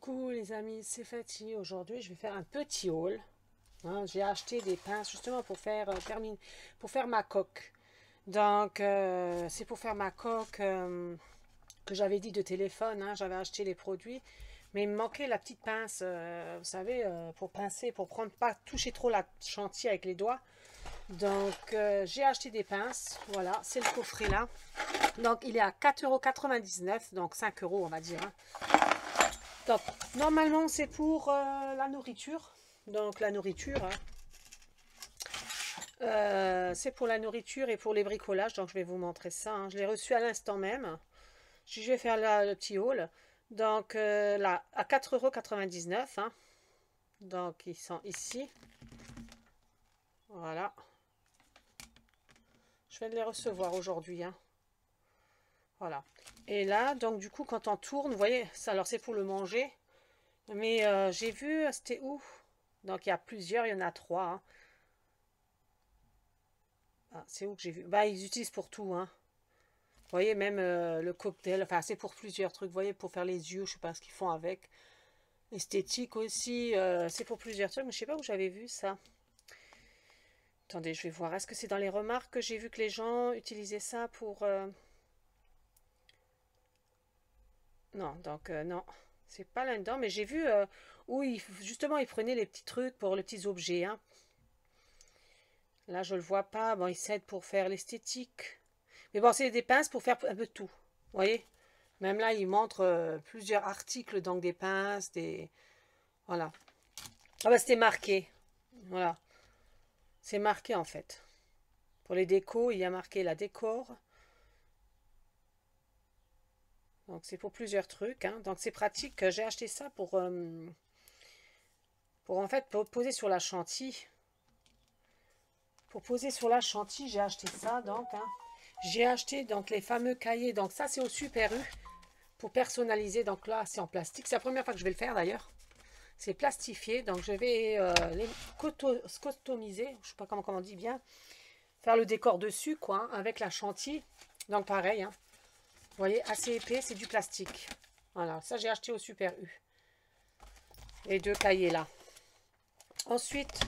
Coucou les amis, c'est Fatih. Aujourd'hui, je vais faire un petit haul. J'ai acheté des pinces justement pour pour faire ma coque. Donc, c'est pour faire ma coque que j'avais dit de téléphone. J'avais acheté les produits, mais il me manquait la petite pince, vous savez, pour pincer, pour prendre pas toucher trop la chantier avec les doigts. Donc, j'ai acheté des pinces. Voilà, c'est le coffret là. Donc, il est à 4,99 €, donc 5 € on va dire. Donc, normalement, c'est pour la nourriture. Donc, la nourriture, c'est pour la nourriture et pour les bricolages. Donc, je vais vous montrer ça. Je l'ai reçu à l'instant même. Je vais faire le petit haul. Donc, là, à 4,99 €. Donc, ils sont ici. Voilà. Je viens de les recevoir aujourd'hui. Voilà. Et là, donc, du coup, quand on tourne, vous voyez, ça, alors, c'est pour le manger. Mais j'ai vu, c'était où? Donc, il y a plusieurs, il y en a trois. Ah, c'est où que j'ai vu? Bah, ils utilisent pour tout. Vous voyez, même le cocktail, enfin, c'est pour plusieurs trucs. Vous voyez, pour faire les yeux, je sais pas ce qu'ils font avec. Esthétique aussi, c'est pour plusieurs trucs, mais je sais pas où j'avais vu ça. Attendez, je vais voir. Est-ce que c'est dans les remarques que j'ai vu que les gens utilisaient ça pour... Non, donc non, c'est pas là-dedans, mais j'ai vu où justement ils prenaient les petits trucs pour les petits objets. Là, je le vois pas. Bon, ils s'aident pour faire l'esthétique. Mais bon, c'est des pinces pour faire un peu de tout. Vous voyez? Même là, ils montrent plusieurs articles, donc des pinces, des... Voilà. Ah bah, c'était marqué. Voilà. C'est marqué, en fait. Pour les décos, il y a marqué la décor. Donc, c'est pour plusieurs trucs. Donc, c'est pratique. J'ai acheté ça pour en fait, pour poser sur la chantilly. Pour poser sur la chantilly, j'ai acheté ça, donc. J'ai acheté, donc, les fameux cahiers. Donc, ça, c'est au Super U. Pour personnaliser, donc là c'est en plastique, c'est la première fois que je vais le faire d'ailleurs, c'est plastifié, donc je vais les customiser, je sais pas comment on dit bien, faire le décor dessus quoi, avec la chantilly, donc pareil, vous voyez, assez épais, c'est du plastique, voilà, ça j'ai acheté au Super U, les deux cahiers là. Ensuite,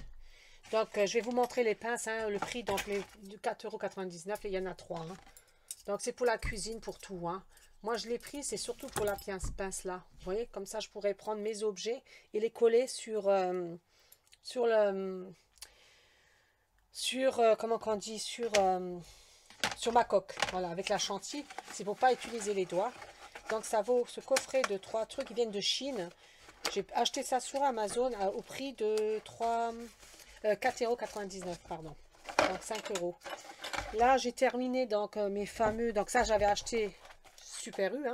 donc je vais vous montrer les pinces, le prix, donc les de 4,99 €, il y en a trois, donc c'est pour la cuisine, pour tout, Moi, je l'ai pris, c'est surtout pour la pince là. Vous voyez, comme ça, je pourrais prendre mes objets et les coller sur comment qu'on dit, sur ma coque. Voilà, avec la chantilly. C'est pour pas utiliser les doigts. Donc, ça vaut ce coffret de trois trucs qui viennent de Chine. J'ai acheté ça sur Amazon au prix de 4,99 €, pardon. Donc, 5 €. Là, j'ai terminé donc mes fameux. Donc, ça, j'avais acheté Super U,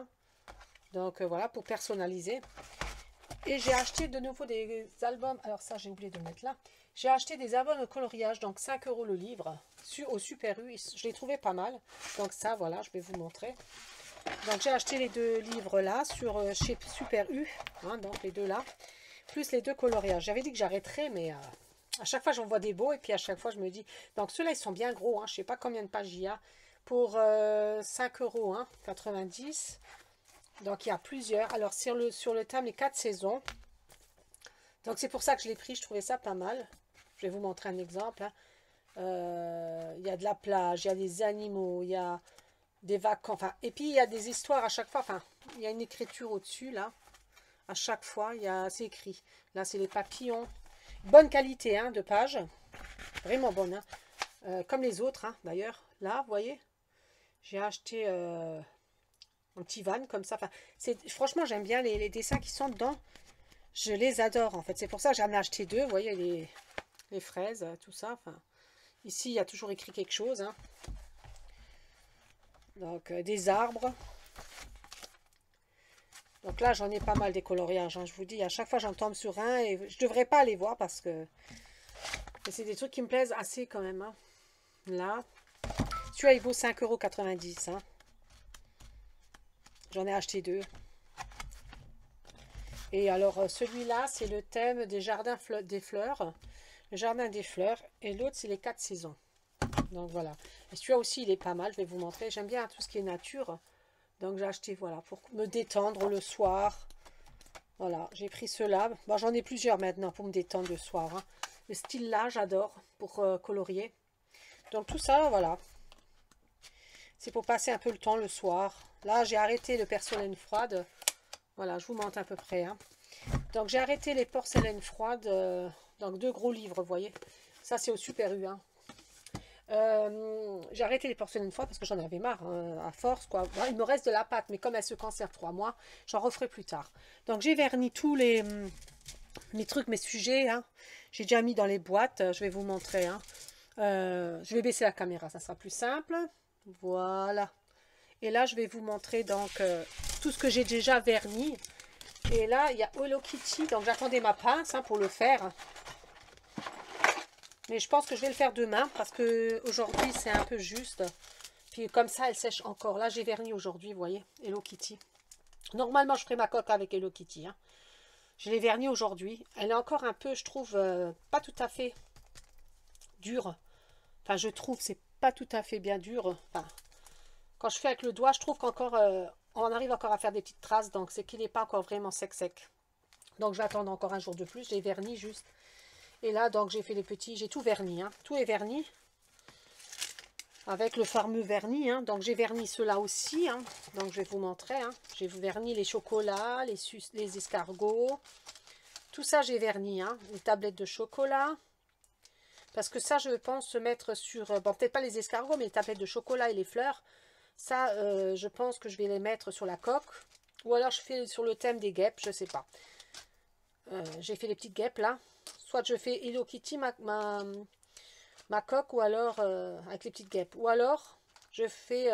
donc voilà, pour personnaliser. Et j'ai acheté de nouveau des albums. Alors ça, j'ai oublié de mettre là. J'ai acheté des albums de coloriage, donc 5 € le livre, au Super U. Je l'ai trouvé pas mal. Donc ça, voilà, je vais vous montrer. Donc j'ai acheté les deux livres là, chez Super U, donc les deux là, plus les deux coloriages. J'avais dit que j'arrêterais, mais à chaque fois j'en vois des beaux, et puis à chaque fois je me dis... Donc ceux-là, ils sont bien gros, je sais pas combien de pages il y a. Pour 5 €, 90. Donc il y a plusieurs. Alors sur le thème, les 4 saisons. Donc c'est pour ça que je l'ai pris. Je trouvais ça pas mal. Je vais vous montrer un exemple. Il y a de la plage, il y a des animaux, il y a des vacances. Enfin, et puis il y a des histoires à chaque fois. Enfin, il y a une écriture au-dessus là. À chaque fois, c'est écrit. Là, c'est les papillons. Bonne qualité de page. Vraiment bonne. Comme les autres d'ailleurs. Là, vous voyez. J'ai acheté un petit van comme ça. Enfin, franchement, j'aime bien les dessins qui sont dedans. Je les adore en fait. C'est pour ça que j'en ai acheté deux. Vous voyez les fraises, tout ça. Enfin, ici, il y a toujours écrit quelque chose. Donc, des arbres. Donc là, j'en ai pas mal des coloriages. Je vous dis, à chaque fois, j'en tombe sur un. Et je devrais pas aller voir parce que c'est des trucs qui me plaisent assez quand même. Là. Celui-là, il vaut 5,90 €. J'en ai acheté deux. Et alors, celui-là, c'est le thème des jardins des fleurs. Le jardin des fleurs. Et l'autre, c'est les 4 saisons. Donc, voilà. Et celui-là aussi, il est pas mal. Je vais vous montrer. J'aime bien tout ce qui est nature. Donc, j'ai acheté, voilà, pour me détendre le soir. Voilà, j'ai pris ceux-là. Bon, j'en ai plusieurs maintenant pour me détendre le soir, hein. Le style là, j'adore pour colorier. Donc tout ça, voilà. C'est pour passer un peu le temps le soir. Là, j'ai arrêté le porcelaine froide. Voilà, je vous montre à peu près, hein. Donc j'ai arrêté les porcelaines froides. Donc 2 gros livres, vous voyez. Ça, c'est au Super U, hein. J'ai arrêté les porcelaines froides parce que j'en avais marre, hein, à force, quoi. Bon, il me reste de la pâte, mais comme elle se conserve 3 mois, j'en referai plus tard. Donc j'ai verni tous mes trucs, mes sujets, hein. J'ai déjà mis dans les boîtes, je vais vous montrer, hein. Je vais baisser la caméra, ça sera plus simple. Voilà. Et là, je vais vous montrer donc tout ce que j'ai déjà verni. Et là, il y a Hello Kitty, donc j'attendais ma pince, hein, pour le faire. Mais je pense que je vais le faire demain parce que aujourd'hui c'est un peu juste. Puis comme ça, elle sèche encore. Là, j'ai verni aujourd'hui, vous voyez, Hello Kitty. Normalement, je ferai ma coque avec Hello Kitty, hein. Je l'ai verni aujourd'hui. Elle est encore un peu, je trouve, pas tout à fait dure. Enfin, je trouve, c'est pas tout à fait bien dur. Enfin, quand je fais avec le doigt, je trouve qu'encore, on arrive encore à faire des petites traces. Donc, c'est qu'il n'est pas encore vraiment sec. Donc, je vais attendre encore un jour de plus. J'ai verni juste. Et là, donc, j'ai fait les petits. J'ai tout verni, hein. Tout est verni. Avec le fameux vernis, hein. Donc, j'ai verni ceux-là aussi, hein. Donc, je vais vous montrer, hein. J'ai verni les chocolats, les escargots. Tout ça, j'ai verni, hein. Les tablettes de chocolat. Parce que ça, je pense se mettre sur... Bon, peut-être pas les escargots, mais les tablettes de chocolat et les fleurs. Ça, je pense que je vais les mettre sur la coque. Ou alors, je fais sur le thème des guêpes, je sais pas. J'ai fait les petites guêpes, là. Soit je fais Hello Kitty, ma coque, ou alors avec les petites guêpes. Ou alors, je fais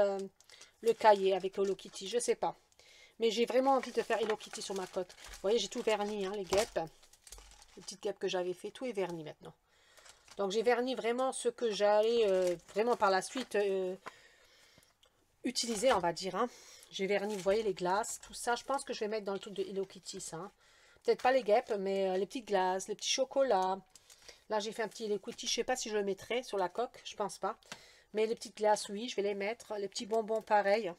le cahier avec Hello Kitty, je sais pas. Mais j'ai vraiment envie de faire Hello Kitty sur ma coque. Vous voyez, j'ai tout verni, hein, les guêpes. Les petites guêpes que j'avais fait, tout est verni maintenant. Donc, j'ai verni vraiment ce que j'allais vraiment par la suite utiliser, on va dire, hein. J'ai verni, vous voyez, les glaces, tout ça. Je pense que je vais mettre dans le truc de Hello Kitty, ça, hein. Peut-être pas les guêpes, mais les petites glaces, les petits chocolats. Là, j'ai fait un petit Hello Kitty. Je ne sais pas si je le mettrai sur la coque. Je pense pas. Mais les petites glaces, oui, je vais les mettre. Les petits bonbons, pareil.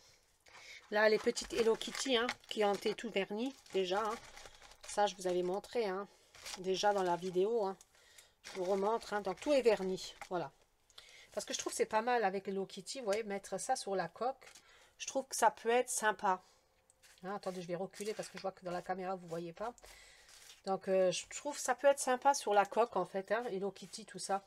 Là, les petites Hello Kitty, hein, qui ont été tout vernis, déjà, hein. Ça, je vous avais montré, hein, déjà dans la vidéo, hein. Je vous remontre, hein. Donc, tout est verni. Voilà. Parce que je trouve que c'est pas mal avec Hello Kitty. Vous voyez, mettre ça sur la coque. Je trouve que ça peut être sympa. Hein, attendez, je vais reculer parce que je vois que dans la caméra, vous ne voyez pas. Donc, je trouve que ça peut être sympa sur la coque, en fait, hein, Hello Kitty, tout ça.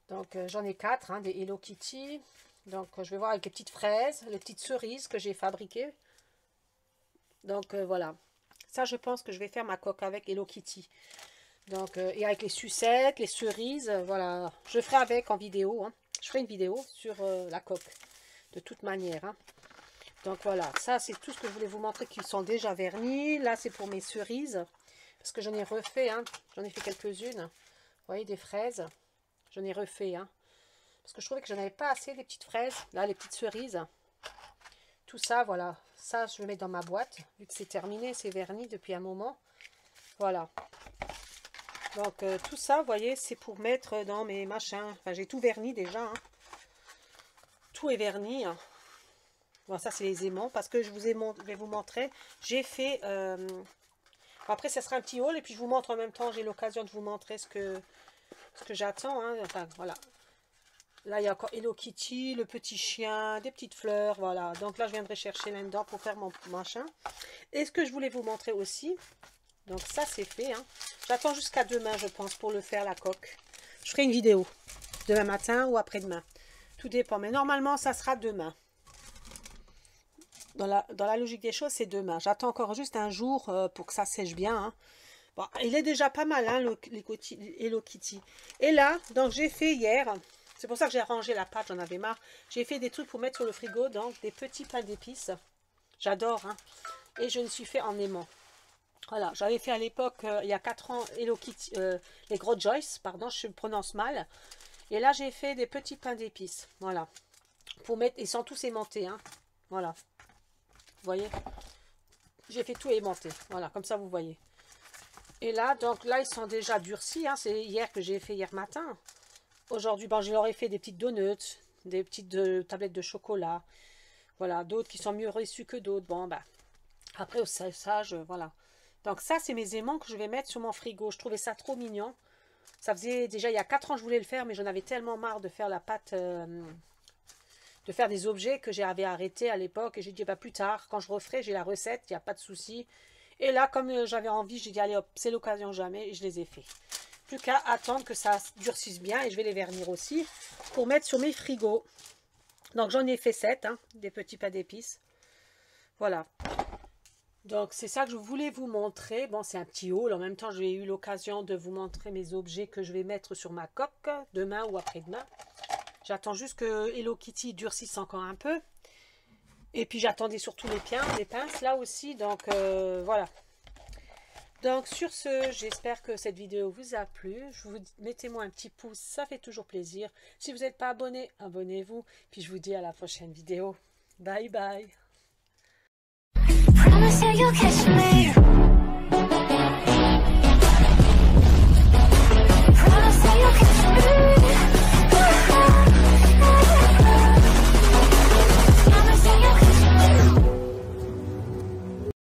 Donc, j'en ai 4, hein, des Hello Kitty. Donc, je vais voir avec les petites fraises, les petites cerises que j'ai fabriquées. Donc, voilà. Ça, je pense que je vais faire ma coque avec Hello Kitty. Donc, et avec les sucettes, les cerises, voilà. Je ferai avec en vidéo, hein. Je ferai une vidéo sur la coque, de toute manière, hein. Donc voilà, ça c'est tout ce que je voulais vous montrer qui sont déjà vernis. Là c'est pour mes cerises, parce que j'en ai refait, hein. J'en ai fait quelques-unes. Vous voyez, des fraises, j'en ai refait, hein. Parce que je trouvais que j'en avais pas assez des petites fraises. Là, les petites cerises. Tout ça, voilà. Ça, je le mets dans ma boîte, vu que c'est terminé, c'est verni depuis un moment. Voilà. Donc tout ça, vous voyez, c'est pour mettre dans mes machins. Enfin, j'ai tout verni déjà, hein. Tout est verni, hein. Bon, ça, c'est les aimants, parce que je vais vous montrer. J'ai fait... après, ça sera un petit haul, et puis je vous montre en même temps. J'ai l'occasion de vous montrer ce que j'attends, hein. Enfin, voilà. Là, il y a encore Hello Kitty, le petit chien, des petites fleurs, voilà. Donc là, je viendrai chercher là-dedans pour faire mon machin. Et ce que je voulais vous montrer aussi, donc ça, c'est fait, hein. J'attends jusqu'à demain, je pense, pour le faire, la coque. Je ferai une vidéo demain matin ou après-demain. Tout dépend, mais normalement, ça sera demain. Dans la logique des choses, c'est demain. J'attends encore juste un jour pour que ça sèche bien, hein. Bon, il est déjà pas mal, hein, Hello Kitty. Et là, donc j'ai fait hier, c'est pour ça que j'ai arrangé la pâte, j'en avais marre. J'ai fait des trucs pour mettre sur le frigo, donc des petits pains d'épices. J'adore, hein. Et je me suis fait en aimant. Voilà, j'avais fait à l'époque, il y a 4 ans, Hello Kitty, les Gros Joyce, pardon, je prononce mal. Et là, j'ai fait des petits pains d'épices, voilà. Pour mettre, ils sont tous aimantés, hein. Voilà. Vous voyez, j'ai fait tout aimanté. Voilà, comme ça, vous voyez. Et là, donc là, ils sont déjà durcis, hein. C'est hier que j'ai fait hier matin. Aujourd'hui, bon, je leur ai fait des petites donuts, des petites tablettes de chocolat. Voilà, d'autres qui sont mieux reçues que d'autres. Bon, bah, après, au séchage, voilà. Donc ça, c'est mes aimants que je vais mettre sur mon frigo. Je trouvais ça trop mignon. Ça faisait déjà il y a 4 ans que je voulais le faire, mais j'en avais tellement marre de faire la pâte, de faire des objets que j'avais arrêté à l'époque. Et j'ai dit, bah, plus tard, quand je referai, j'ai la recette, il n'y a pas de souci. Et là, comme j'avais envie, j'ai dit, allez hop, c'est l'occasion jamais, et je les ai fait. Plus qu'à attendre que ça durcisse bien, et je vais les vernir aussi, pour mettre sur mes frigos. Donc j'en ai fait 7, hein, des petits pains d'épices. Voilà. Donc c'est ça que je voulais vous montrer. Bon, c'est un petit haul. En même temps, j'ai eu l'occasion de vous montrer mes objets que je vais mettre sur ma coque demain ou après-demain. J'attends juste que Hello Kitty durcisse encore un peu. Et puis j'attendais surtout les pinces là aussi. Donc voilà. Donc sur ce, j'espère que cette vidéo vous a plu. Mettez-moi un petit pouce, ça fait toujours plaisir. Si vous n'êtes pas abonné, abonnez-vous. Puis je vous dis à la prochaine vidéo. Bye bye. Promise you you'll catch me.